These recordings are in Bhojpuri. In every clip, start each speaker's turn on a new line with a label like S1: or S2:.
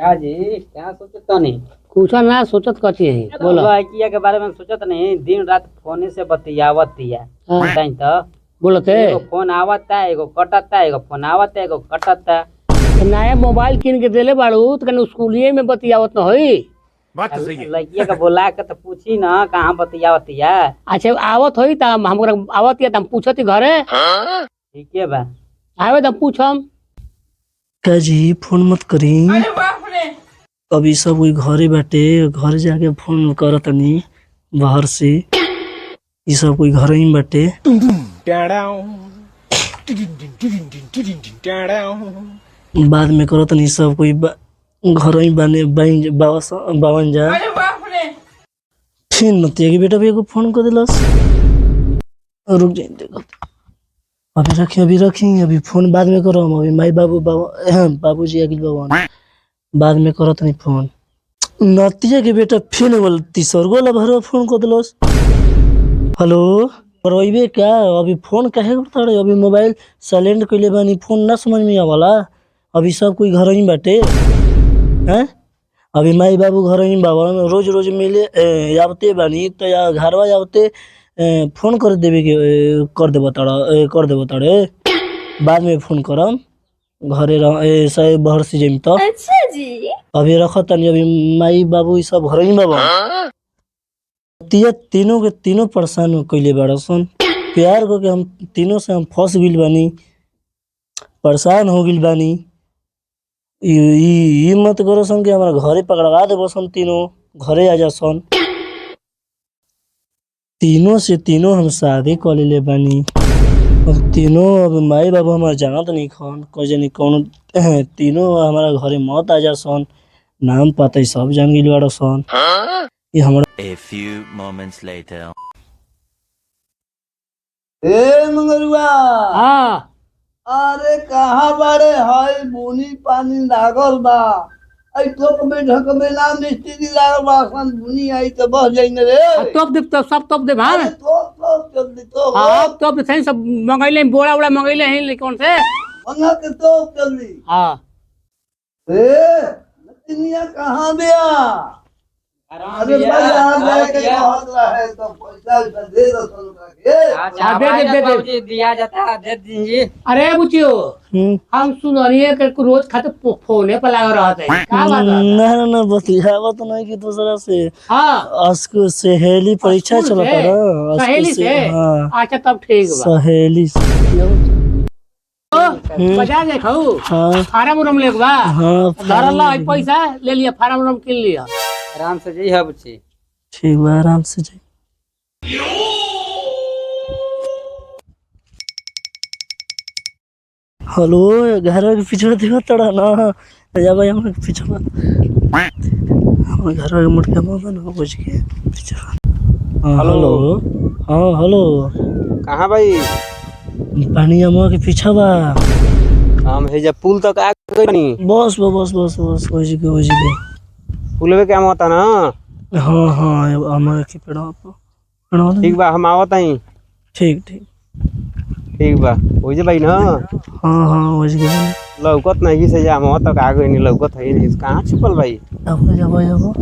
S1: क्या जी क्या सोचत नहीं?
S2: कुछ ना सोचत कथी है बोलो।
S1: लड़किया के बारे में सोचत नहीं, दिन रात फोन से बतियावत है।
S2: हाँ।
S1: बताई तो
S2: बोलते
S1: एगो फोन आवता, एगो कटता, एगो फोन आवता, एगो कटता।
S2: नया मोबाइल किन के देले बाड़ू तो कने स्कूलिए में बतियावत न होई।
S3: बात तो सही है।
S1: लड़किया के बोला के तो पूछी ना कहाँ बतियावत है।
S2: अच्छा आवत होई त हमरा आवत या त हम पूछती घरे।
S1: ठीक है बा।
S2: आवे त पूछम।
S4: का जी फोन मत करी। अभी सब कोई घरे बाटे, घर जाके फोन करतनी बाहर से। ई सब कोई घर ही बाटे। बाद में करतनी सब कोई घर ही बाने बावन जा। फिर नतिया की बेटा भी एगो फोन कर दिलस। रुक जाए देखो। अभी रखी अभी फोन बाद में करो। अभी माई बाबूजी आगिल बाबा बाद में करत नहीं फोन। नतिया के बेटा फिर बोल तीसर गोला भर फोन कर दिलस। हेलो रोइबे क्या? अभी फोन काहे करता रे? अभी मोबाइल साइलेंट कइले बानी, फोन ना समझ में आवला। अभी सब कोई घर ही बाटे हैं। अभी माई बाबू घर ही बाबा रोज रोज मिले आवते बानी तो या घरवा आवते फोन कर देवे के कर देबो तारे। बाद में फोन करम घरे रह बाहर से जाइम तो। अच्छा जी अभी रखत नहीं। अभी माई बाबू ई सब घर ही बाबा तीनों के तीनों परेशान कइले बाड़ सन। प्यार को के हम तीनों से हम फंस गिल बानी, परेशान हो गिल बानी। ई मत करो सन कि हमारा घरे पकड़वा देबो सन। तीनों घरे आ जा सन। तीनों से तीनों हम शादी कर ले बानी। अब तीनों अब माई बाबू हमारा जानत नहीं खन कहे कौन। तीनों हमारा घरे मत आ जा सन। नाम पता सब जान गिल बाड़ सन। ये हमारा
S3: A few moments later.
S5: ए मंगरुआ,
S2: हाँ
S5: अरे कहाँ बारे? हाय बुनी पानी लागल बा। आई ठोक में ढक में ना मिस्त्री लागल बा। सन बुनी आई तो बह जाइने रे।
S2: तोप दे तो सब तोप दे भान।
S5: अरे ठोक जल्दी ठोक।
S2: हाँ तोप दे सही सब मंगैले बोड़ा उड़ा मंगैले हैं कौन से।
S5: मंगा के ठोक जल्दी।
S2: हाँ
S5: ए नतिनिया कहाँ गया? अरे भाई यहाँ जाके बहुत रहा है तो पैसा दे दो सोनका के।
S1: अच्छा
S2: दे।
S1: बाबूजी दिया जाता है, दे दीजिए।
S2: अरे बुचियो हम सुनरिए के रोज खाते फोने पर लगा रहते हैं। क्या बात है?
S4: ना बतियावा तो नहीं कि दूसरा से।
S2: हाँ
S4: अस्कू सहेली परीक्षा
S2: स्कूल
S4: चला
S2: से?
S4: था
S2: सहेली से?
S4: हाँ
S2: अच्छा तब ठीक बा।
S4: सहेली
S2: बाजार जाए खाऊ
S4: हाँ
S2: फार्म उरम लेके बा।
S4: हाँ
S2: धरल ला पैसा ले लिया फार्म उरम किन लिया।
S1: आराम से जी है बुच्ची।
S4: ठीक बा आराम से जाए। हेलो घर के पीछे देखो तड़ा ना जा भाई हमारे पीछे हमारे घर के मुर्गा मामा ना बुझ के पीछे। हेलो हाँ हेलो
S1: कहाँ भाई?
S4: पानी अम्मा के पीछे बा।
S1: हम है जब पुल तक आ गए नहीं।
S4: बस बुझ के
S1: पुल में क्या होता ना?
S4: हाँ अम्मा के पेड़ा
S1: ठीक बा हम आवत आई।
S4: ठीक
S1: ठीक बा हो जे भाई ना।
S4: हाँ बुझ गए।
S1: लौकत नहीं से जा हम तक आ गए नहीं, लौकत है नहीं। कहाँ छुपल भाई?
S4: जाबो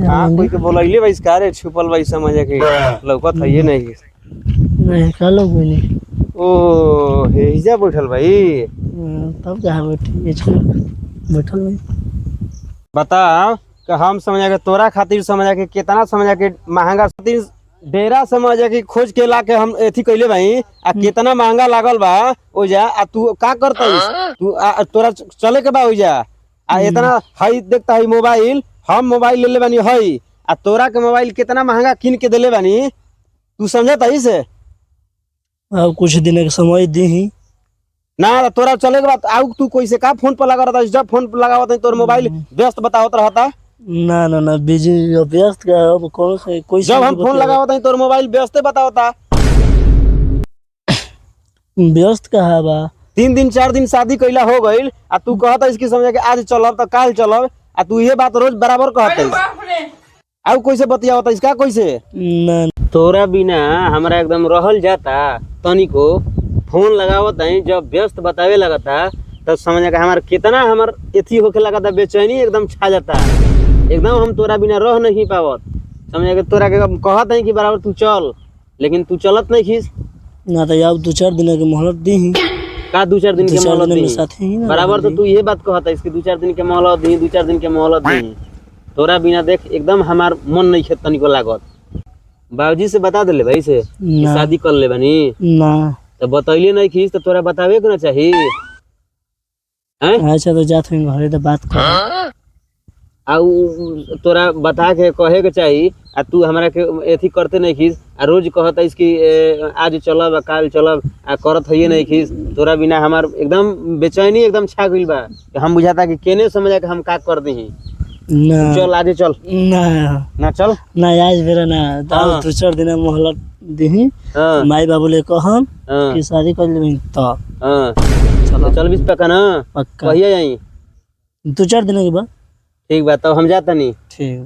S1: कहाँ कोई के बोलैले भाई का रे छुपल भाई समझ के लौकत है नहीं।
S4: नहीं का लोग नहीं।
S1: ओ हेजा बैठल भाई।
S4: तब कहाँ बैठल नहीं।
S1: बताओ कि हम समझा के तोरा खातिर समझा के कितना समझा के महंगा खातिर डेरा समझा के खोज के ला के हम एथी कइले भाई। आ कितना महंगा लागल बा ओजा। आ तू का करता तू तोरा चले के बा ओजा। आ इतना हई देखता है मोबाइल, हम मोबाइल ले ले बानी हई। आ तोरा के मोबाइल कितना महंगा किन के देले बानी, तू समझता ही से?
S4: अब कुछ दिन के समय दी ही
S1: ना तोरा चले के बाद आउ तू कोई से का फोन पर लगा रहता? जब फोन पर लगावत है तोर मोबाइल व्यस्त बतावत रहता।
S4: ना बिजी व्यस्त का अब कौन से कोई
S1: जब हम फोन लगावत है तोर मोबाइल व्यस्त बतावता।
S4: व्यस्त कहा बा?
S1: 3 दिन 4 दिन शादी कैला हो गईल आ तू कहता इसकी समझ के आज चलब तो काल चलब। आ तू ये बात रोज बराबर कहता आउ कोई से बतियावता इसका कोई से
S4: ना
S1: तोरा बिना हमरा एकदम रहल जाता। तनिको फोन लगावत है जब व्यस्त बतावे लगता तो समझ के हमार कितना हमार एथी होके लगा था, बेचैनी एकदम छा जाता है, एकदम हम तोरा बिना रह नहीं पावत। समझ के तोरा के कहत है कि बराबर तू चल, लेकिन तू चलत नहीं खीस
S4: ना तो अब 2-4 दिन के मोहलत दी ही
S1: का 2-4 दिन के
S4: 2-4
S1: मोहलत
S4: दिन में
S1: दी
S4: साथ ही ना
S1: बराबर। तो तू ये बात कहता है इसकी 2-4 दिन के मोहलत दी, 2-4 दिन के मोहलत दी। तोरा बिना देख एकदम हमार मन नहीं खेत तनिको लागत। बाबूजी से बता देले भाई से कि
S4: ना।
S1: शादी कर ले बनी,
S4: ना।
S1: तो बतैले नहीं खीस तो तोरा बतावे के ना चाहिए हैं?
S4: अच्छा तो जात हुई घरे तो बात कर
S1: आ तोरा बता के कहे के चाहिए, आ तू हमरा के एथी करते नहीं खीस, आ रोज कहता इसकी आज चलब काल चलब, आ करत है नहीं खीस। तोरा बिना हमार एकदम बेचैनी एकदम छा गइल बा। हम बुझाता कि केने समझा के हम का कर दी।
S4: ना
S1: चल आज चल
S4: ना
S1: ना चल।
S4: ना आज बेरा ना
S1: हाँ।
S4: 2-4 दिन मोहलत दी
S1: हाँ
S4: माई बाबू ले कहम
S1: हाँ
S4: कि शादी कर लेबी तो
S1: हाँ चल 20 पक्का ना
S4: पक्का
S1: कहिए यहीं।
S4: 2-4 दिन के बाद
S1: ठीक बा तब हम जाता नहीं।
S4: ठीक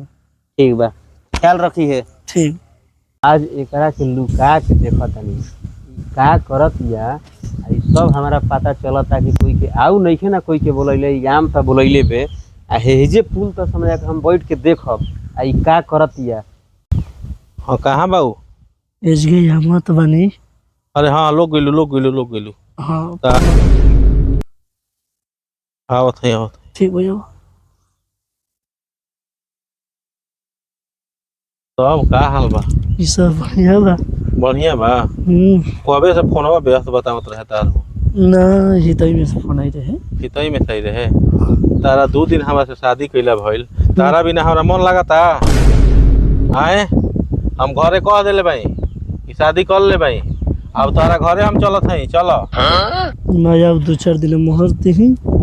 S1: ठीक बा ख्याल रखी है।
S4: ठीक।
S1: आज एकरा के लुका के देखत नहीं का करत या, ई सब हमारा पता चलता कि कोई के आऊ नहीं है ना, कोई के बोलैले याम था बोलैले पे आ हेजे पुल तो समझ के हम बैठ के देखब आ ई का करत या।
S6: हाँ कहाँ बाबू?
S4: एजगे हम तो बनी।
S6: अरे हाँ लोग गेलू
S4: हाँ
S6: आवत है
S4: ठीक भैया।
S6: तो अब का हाल बा?
S4: ई सब बढ़िया बा।
S6: बढ़िया बा। कबे से फोनवा व्यस्त बतावत रहे तार
S4: ना हितई में से फोन आई रहे।
S6: हितई में सही रहे। तारा 2 दिन हमरा से शादी कइला भइल, तारा बिना हमरा मन लागता आए। हम घरे कह देले भाई कि शादी कर ले भाई, अब तारा घरे हम चलत हई। चलो
S4: ना अब 2-4 दिन मोहर दी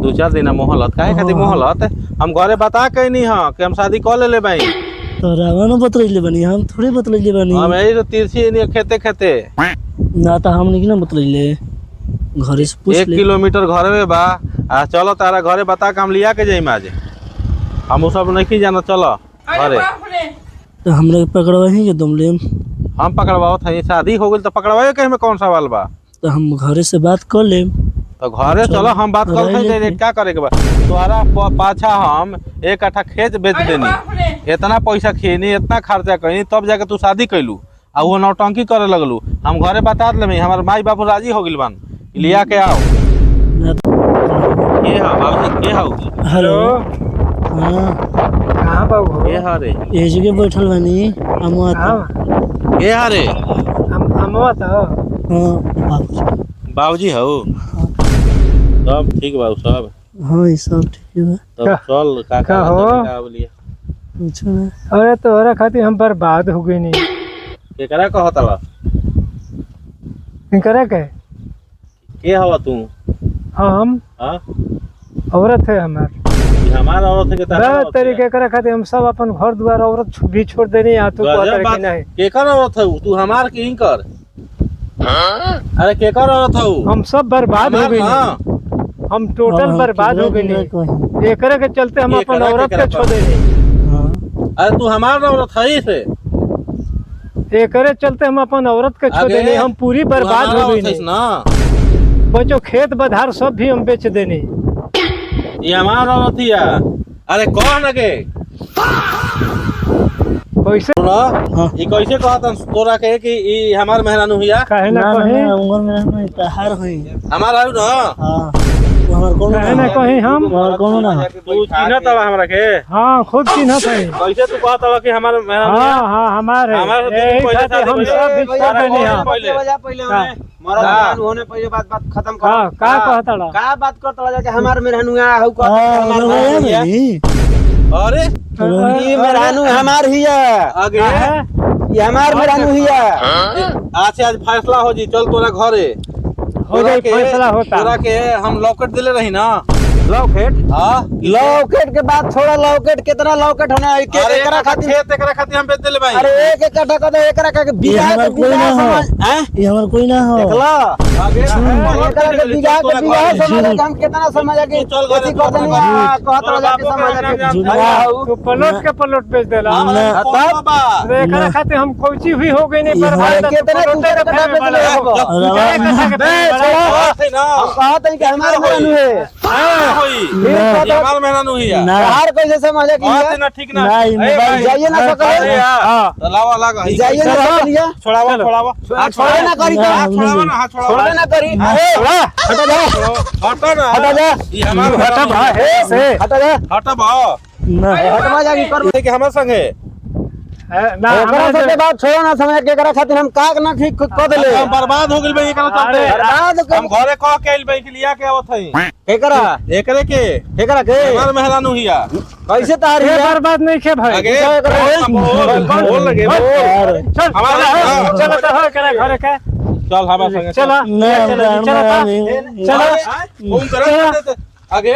S6: 2-4 दिन मोहलत काहे खातिर मोहलत? हम घरे बता के नहीं हाँ कि हम शादी कर ले भाई।
S4: तो रावण बतलैले बनी, हम थोड़े बतलैले बनी।
S6: हम यही तो तिरछी नहीं खेते
S4: ना तो हम नहीं ना बतलैले, घरे से पूछ
S6: 1
S4: ले।
S6: किलोमीटर घर में बा। आ चलो तारा घरे बता के हम लिया के जाइम आज। हम उ सब नहीं जाना। चलो घरे
S4: तो हमरा के पकड़वाही के तुम ले।
S6: हम पकड़वाओ था। शादी हो गई तो पकड़वाए के में कौन सवाल बा?
S4: तो हम घरे से बात कर ले।
S6: तो घरे चलो हम बात कर लेते क्या करे के बा। तुम्हारा पाछा हम 1 कट्ठा खेत बेच देनी, इतना पैसा खेनी, इतना खर्चा करी, तब जाके तू शादी कैलू आ वो नौटंकी करे लगलू। हम घरे बता दिले हमारे माई बाबू राजी हो गइल बान लिया के आओ। के हा बाबूजी? के हाउ?
S4: हेलो। हाँ
S2: कहाँ बाबू?
S6: के हा रे?
S4: ए जगह बैठल बनी हम।
S6: के हा रे?
S2: हम तो
S4: हाँ
S6: बाबूजी हो सब ठीक बा सब?
S4: हाँ ये सब ठीक है।
S6: तब चल काका
S2: हो?
S6: बोलिए
S4: कुछ ना।
S2: अरे तोहरा खातिर हम बर्बाद हो गई नहीं।
S6: केकरा कहतला?
S2: करे के
S6: के हवा तू?
S2: हम
S6: हां
S2: औरत है हमार।
S6: ये हमारा औरत है के तारा औरत है?
S2: तरीके करे खातिर हम सब अपन घर द्वार औरत भी छोड़ देनी। यहाँ तू
S6: गजब बात।
S2: नहीं
S6: केकर औरत है तू? हमार की कर। अरे केकर औरत है?
S2: हम सब बर्बाद हो गई। हम टोटल बर्बाद हो गई। एकरे के चलते हम अपन औरत के छोड़ देनी।
S6: अरे तू हमार औरत है से?
S2: एकरे चलते हम अपन औरत के छोड़ देनी। हम पूरी बर्बाद हो गई
S6: ना।
S2: बचो खेत बधार सब भी हम बेच देनी।
S6: ये हमार औरत ही है। अरे कौन के
S2: कैसे
S6: ये कैसे कहता तोरा के कि ई हमार मेहरानू हिया?
S2: कहे ना
S4: ना
S2: कहीं
S4: उमर में नहीं तहार होई।
S6: हमार आयु ना।
S4: हाँ वो हमार कौन
S2: कहे ना कहीं हम
S4: हमार कौन ना।
S6: तू चिन्हत हवा हमरा के?
S2: हाँ खुद चिन्हत है।
S6: कैसे तू कहत हवा कि हमार मेहरानू हिया?
S2: हाँ हाँ हमारे
S6: हमारे तो
S2: यही
S6: पहले
S2: खातिर हम
S6: शादी
S2: सब भी
S6: पहले-
S2: छोड़ देनी। हम
S6: पहले-
S1: पहले होने पहले बात खत्म कर।
S2: हाँ का कहता ला?
S1: का बात करता जाके हमार मेहरानू हऊ
S4: हाँ
S1: हमार
S4: उमर में
S1: मेहरानू हिया।
S4: नहीं।
S6: अरे
S1: ई मेहरानू हमार हिया,
S6: आगे
S1: ये हमार मेहरानू हिया।
S6: आज आज फैसला हो जी। चल तोरा घरे
S2: हो जाए फैसला होता।
S6: तोरा के हम लॉकेट दिले रही ना।
S1: लॉकेट
S6: हां
S1: लॉकेट के बात छोड़ा। लॉकेट कितना लॉकेट होना है एकरा खातिर?
S6: खेत एकरा खातिर हम बेच देले भाई।
S1: अरे एक कट्ठा का एकरा का
S4: ये
S1: बियाह
S4: हमार
S1: के
S4: कोई ना
S1: बियाह
S4: हो।
S1: समझ हैं?
S4: ये हमार कोई ना हो।
S1: देखला
S6: आगे
S1: एकरा के बिगाह समझ के हम कितना समझ के
S6: चल घरे,
S1: एथी कर देनी कहत रह जाके समझ के
S2: तू पलट के पलट बेच देला एकरा खातिर हम कोची हुई हो गई नहीं बर्बाद
S1: कितना दूसरे का कटा पे ले हो हम कहत है कि हमारे मेनू है
S6: हमार मेहनत हुई है
S1: बाहर कैसे समझ के
S6: बात ना ठीक ना
S4: नहीं, मोबाइल
S1: जाइए ना सके
S2: हां
S6: लावा लगा
S1: जाइए ना सके
S6: छोड़ावा छोड़ावा
S1: छोड़े ना करी तो
S6: छोड़ावा ना हाथ छोड़ावा
S1: छोड़े ना करी हटा जा
S6: हटा ना
S1: हटा जा
S6: ये हमार
S2: हटा भाई से
S1: हटा जा
S6: हटा बा
S1: हटवा जा की कर
S6: के हमार संगे
S2: ना
S1: ओकरा सबके बात छोड़ो ना समझ के एकरा खातिर हम काक ना ठीक कर देले
S6: हम बर्बाद हो गेल भाई एकरा चलते
S1: बर्बाद
S6: हम घरे कह के आइल भाई के लिया के आवत हई
S1: एकरा
S6: एकरे के
S1: एकरा के
S6: हमार मेहरानू हिया
S1: कैसे तार
S2: ये
S1: है
S2: बर्बाद नहीं खे भाई
S6: आगे बोल लगे बोल
S2: चल
S6: हमारा
S2: चल तो हो करे घरे के
S6: चल हमार संगे
S2: चला चला
S6: घूम कर आगे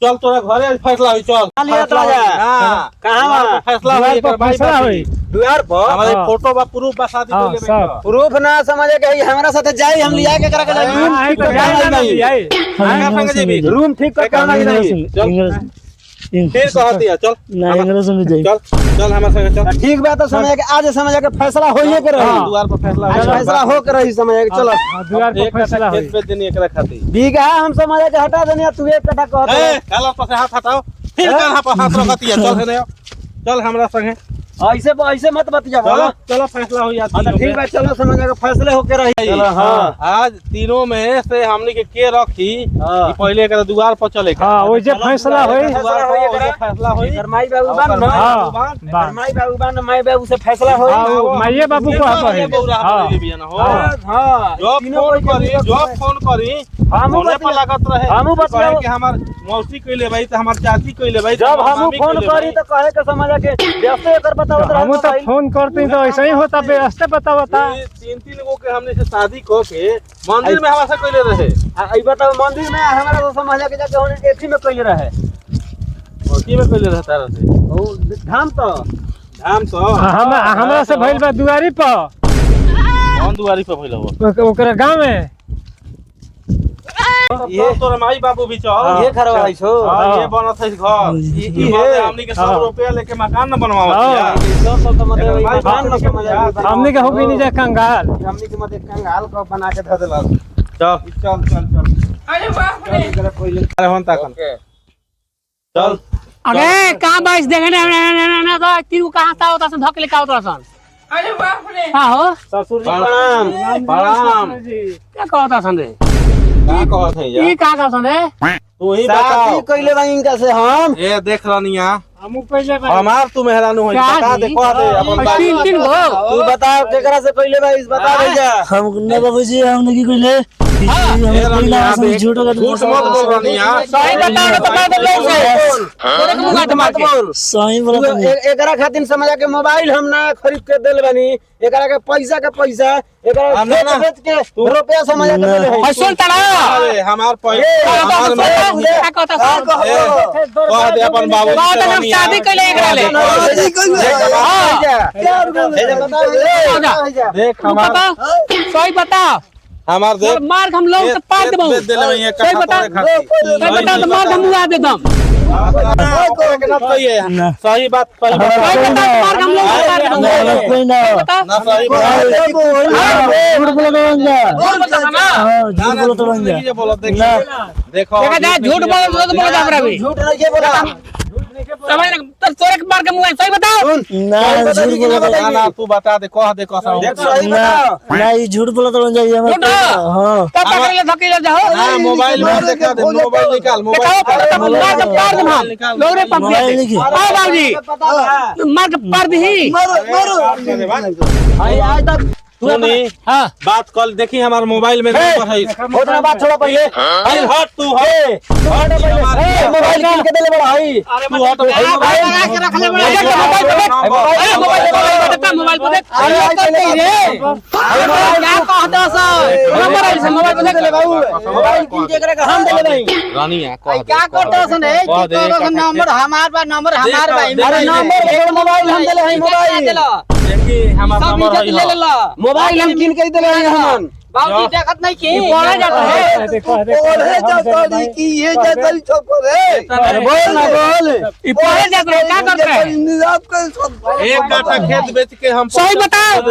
S6: चल तोरा घरे फैसला होई चल
S1: लिया तो जा कहां
S6: फैसला होई एकर भाई
S2: फैसला होई
S1: दुआर पर
S6: हमारे फोटो बा प्रूफ बा शादी
S2: हाँ,
S6: के
S2: सब।
S1: प्रूफ ना समझ के हमारा साथे जाई हम लिया के करा के
S2: आई तो जाए ना आई
S6: संगे जेबी
S1: रूम ठीक कर करना नहीं
S6: फिर कहती है चल
S4: इंग्लिश में जाइए
S6: चल चल हमारे संगे चल
S1: ठीक बात है समझ के आज समझ के फैसला होइए के रही
S6: द्वार पर फैसला
S1: आज फैसला हो के रही समझ के चलो
S2: द्वार पर फैसला होई
S6: खेत पे देनी एकरा खाती
S1: बीघा हम समझ के हटा देनी तू एक कटा कहत
S6: ए काला पर से हाथ हटाओ फिर काला पर हाथ रखती है चल है चल हमरा संगे
S1: ऐसे मत बतिया
S6: चलो चलो फैसला हो जाती है
S1: ठीक बात चलो समझ के फैसले होके रही चलो हां
S6: आज तीनों में से हमने के रखी
S1: हाँ।
S6: कि पहले एकरा द्वार पर चले के
S2: हां ओइ जे फैसला होई
S6: फैसला होई
S1: माई बाबू बान ना
S2: हाँ।
S1: माई बाबू बान माई बाबू से फैसला होई
S2: हां माइये बाबू को हां
S6: जब फोन करी
S1: हमू
S6: फोने पर लागत रहे
S1: हमू बतिया
S6: कि हमार मौसी कइले भाई त हमार चाची कइले भाई
S1: जब हम फोन करी तो कहे के समझ के व्यस्त कर बताओ
S2: हम तो फोन करते तो ऐसा ही होता व्यवस्था बतावता
S6: तीन तीन गो के हमने से शादी को के मंदिर में हमारा से कइले रहे
S1: आई बताओ मंदिर में हमारा तो समझ के जाके होने एथी में कइले रहे
S6: और की में कइले रहता रहे
S1: ओ धाम तो
S2: हमरा से भइल बा दुआरी पर
S6: कौन दुआरी पे भइल हो
S2: ओकरा गांव में
S6: ये तोर माई बाबू भी चल
S1: ये खरवा है छो
S6: ये बनत है घर ई बात हमनी के 100 रुपया लेके मकान न बनवावत
S2: हाँ।
S1: सब तो मतलब बान न समझ
S2: हमने के हो भी नहीं जा कंगाल
S1: हमनी के मत कंगाल को बना के ध देला
S6: चल
S1: अरे बाप रे
S6: अरे होन ताकन चल
S7: अरे कहाँ बाइस देखे ना तो तीन को कहाँ था होता सन धक लेके आवत सन
S1: अरे बाप रे
S7: हाँ हो
S1: ससुर जी प्रणाम
S6: प्रणाम
S7: क्या कहता सन रे
S6: का कहत है
S7: ये कहाँ का सन रे
S6: तू ही
S1: शादी
S6: बताओ
S1: कइले बा इनका से हम
S6: ए देख रानिया
S2: हमू पहले
S6: हमार तू मेहरानू होई
S7: क्या
S6: बता दे
S7: जी?
S6: कह दे अपन बात
S7: तीन तीन गो
S1: तू बताओ केकरा से कइले बा इस बता दे जा
S4: हम ना बाबूजी हमने की कहले
S6: ए रानिया देख,
S4: झूठ
S6: झूठ मत बोल रानिया
S7: सही बताओ ना बता दे लोग से तोरे के मुंह मार के
S4: सही बोला
S1: एकरा खातिर समझ के मोबाइल हम ना खरीद के देल बानी एकरा के पैसा एकरा
S6: हमने ना-
S1: बेच के रुपया समझ के देले है
S7: सुन तड़ा
S6: अरे हमार हमार
S7: क्या कहता सन
S6: कह दे अपन बाबू
S7: बात हम शादी कइले एकरा ले
S6: देख
S7: तू
S6: हमार
S7: बताओ सही बताओ
S6: हमार देख
S7: मार हम लोग से पार देबो
S6: दे देले ये
S7: सही बता सही बता तो मार हम मुआ दे दम
S6: सही बात सही
S7: सही
S6: बात
S7: बता तो मार हम लोग से पार दे दम
S4: कोई ना
S7: बता
S6: ना सही बात
S4: झूठ बोला
S7: बोल बता ना
S4: हां झूठ बोला तो बन जा
S6: ये बोलो देख देखो
S7: देखा जा झूठ बोल बोल हमरा भी
S1: झूठ नहीं के बोला
S7: समझ ना तो तोरे के मार के मुआ सही बताओ
S4: ना झूठ बोला
S6: ना ना तू बता दे कह दे कसम
S1: देख सही बताओ
S4: ना ये झूठ बोला तो बन जाइए
S7: झूठ?
S4: हां
S7: कब तक ले धकेले जाओ
S6: हां मोबाइल में दिखा दे मोबाइल निकाल
S7: दिखाओ
S6: मोबाइल
S7: पता मार के पार दम हम लोरे पंप
S4: मोबाइल लिखिए।
S7: हां बाबूजी मार के पार दी
S1: आज तक
S6: सुनी
S7: हां
S6: बात कल देखी हमार मोबाइल में नंबर है
S1: उतना बात छोड़ा पहले
S6: अरे हट तू हट
S1: मोबाइल किन के देले बड़ा है
S6: तू हट
S7: मोबाइल लगा के रख ले मोबाइल पे देख
S1: अरे आज पहले रे
S7: क्या कहता सर नंबर है से मोबाइल पे देख
S1: बाबू मोबाइल किन के एकरा के हम देले नहीं
S6: रानिया कह दे
S7: क्या करता सन है
S6: कह दे
S7: नंबर हमार बा नंबर हमार बा
S1: अरे नंबर के मोबाइल हम देले हैं मोबाइल
S6: देखी हमार
S7: सब
S6: नंबर
S7: इज्जत ले
S6: है
S7: ले ला
S1: मोबाइल हम किन के देले हैं हम
S7: बाबूजी देखत नहीं की बोले जाता है
S2: देखो
S5: पढ़े जाता की ये जाता छोकरे
S1: बोल ना बोल।
S7: ई बोले जाता है क्या कर रहे हैं
S5: निराप कर सब
S6: एक कट्ठा खेत बेच के हम
S7: सही बताओ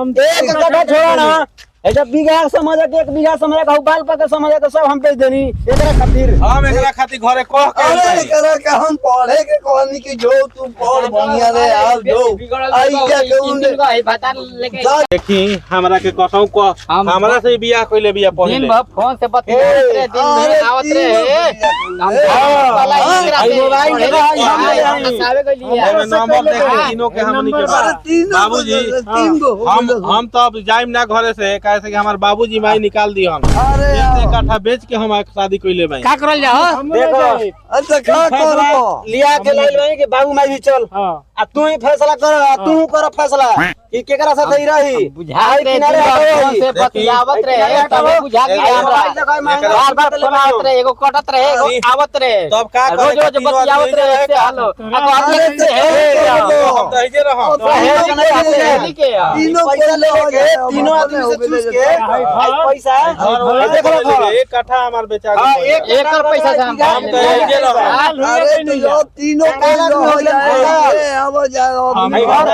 S2: हम
S1: एक कट्ठा छोड़ा ना ऐसा बीघा समझ के 1 बीघा समझ के बाल पर समझ के सब हम बेच देनी एकरा खातिर।
S6: हम एकरा खातिर घरे कह के
S5: अरे करा के हम पढ़े के कहनी की जो तू पढ़ बढ़िया रे आओ जो आई क्या कहूं
S7: बता लेके
S6: देखी हमरा के कसौ को हमरा से बियाह कइले बियाह पहिले
S7: दिन भर फोन से बतियात रहे दिन में आवत रहे हम वाला
S1: आई मोबाइल के भाई हम
S7: सावे के लिए
S6: एमे नंबर देखे तीनों के हमनी के बाबूजी
S5: तीन गो
S6: हम तो अब जाइम ना घरे से कैसे कि हमार बाबूजी माई निकाल दी हम
S5: अरे
S6: एक कट्ठा बेच के हम शादी कइले भाई
S7: का करल जाओ
S1: देखो
S5: अच्छा का करबो
S1: लिया के लाइल भाई के बाबू माई भी चल
S2: हां
S1: आ तू ही फैसला कर तू कर फैसला कि केकरा साथ ही रही
S7: बुझाई किनारे फोन से बतियावत रहे तब बुझा के हमरा बार बार फोन रहे एगो कटत रहे एगो आवत रहे
S6: तब का
S7: रोज रोज बतियावत रहे से हालो अब आदमी से है
S6: हम तो इजे रहम
S5: तीनों पैसा लेके
S1: तीनों आदमी से चूस के पैसा देख लो
S6: एक कट्ठा हमार बेचा
S1: हां
S6: गइल।
S1: एक
S7: एक पैसा से हम
S6: हम तो इजे रहम
S5: अरे तो तीनों पैसा हो जाए अब जाओ
S1: भाई घर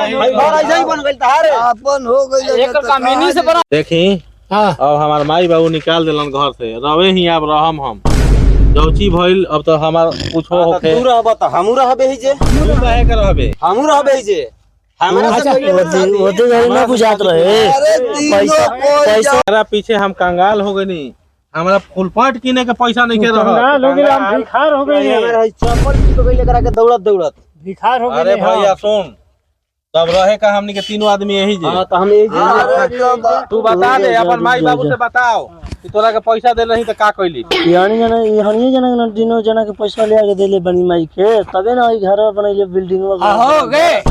S1: ऐसे ही बन गइल तारे
S5: अपन हो गई
S7: एक कमीनी से बना
S6: देखी अब हमार माई बाबू निकाल दिलन घर से रवे ही अब रहम हम जौची भइल अब तो हमार कुछो होखे
S1: तू रहब त हमू रहबे ही जे
S6: तू काहे के रहबे
S1: हमू रहबे ही जे हमरा से पहले
S4: वो तो घर में बुझात रहे
S5: अरे तीनों पैसा
S6: तेरा पीछे हम कंगाल हो गनी हमरा फुल पाट किने के पैसा नहीं के रहा
S2: लोग हम भिखार हो गए
S1: हमरा चप्पल टूट गइल करा के दौड़त दौड़त
S2: भिखार हो
S6: अरे
S2: गए
S6: भैया सुन तब रहे का हमनी के तीनों आदमी यही जे
S1: हां त हम यही
S6: तू बता दे अपन माई बाबू से बताओ कि तोरा के पैसा दे रही त का कइली
S4: यानी जना ना दिनो जना के पैसा ले के देले बनी माई के तबे ना घर बनैले बिल्डिंग में
S7: हो गए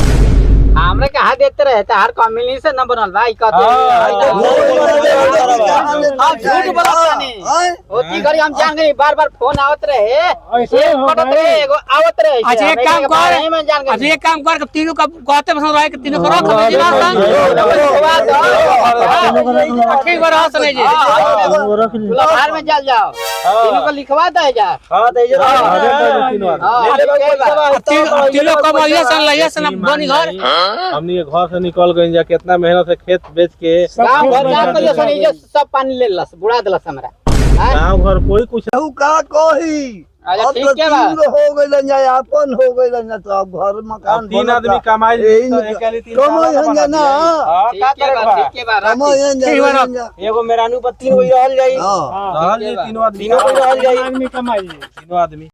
S7: हमरे के हाथ देते रहे तार कमीनी से न बनल भाई कहते हम झूठ बोलत नहीं होती घड़ी हम जान गई बार बार फोन आवत रहे
S2: ऐसे हो
S7: कटत
S2: गए।
S7: रहे एगो आवत रहे
S8: अच्छा एक काम कर
S7: नहीं मैं जान
S8: अच्छा
S7: गई
S8: एक काम कर तीनों का कहते पसंद रहे कि तीनों करो खबीजी मार ठीक बार हंस नहीं जी
S4: रख ले
S7: बाहर में चल जाओ तीनों को लिखवा दे जा
S1: हां त ये
S8: तीनों कमाइए सन लइए सन बनी घर
S6: हमनी के घर से निकल गई जा कितना मेहनत से खेत बेच के
S7: गांव घर जान के सनी जे सब पानी ले लस बुड़ा देलस हमरा
S6: गांव घर कोई कुछ
S5: तू का कही
S7: अच्छा
S5: अब
S7: ठीक
S5: तो
S7: है बा
S5: तीन हो गइल ना अपन हो गइल ना तो अब घर मकान
S6: तीन आदमी कमाई
S5: कमाई हन ना
S7: ठीक है बा ठीक है बा
S5: कमाई हन जा
S1: एगो मेरानू पर 3 गो रहल जाई
S5: हां
S6: तीनों आदमी
S1: तीनों को रहल जाई
S2: आदमी कमाई
S6: तीनों आदमी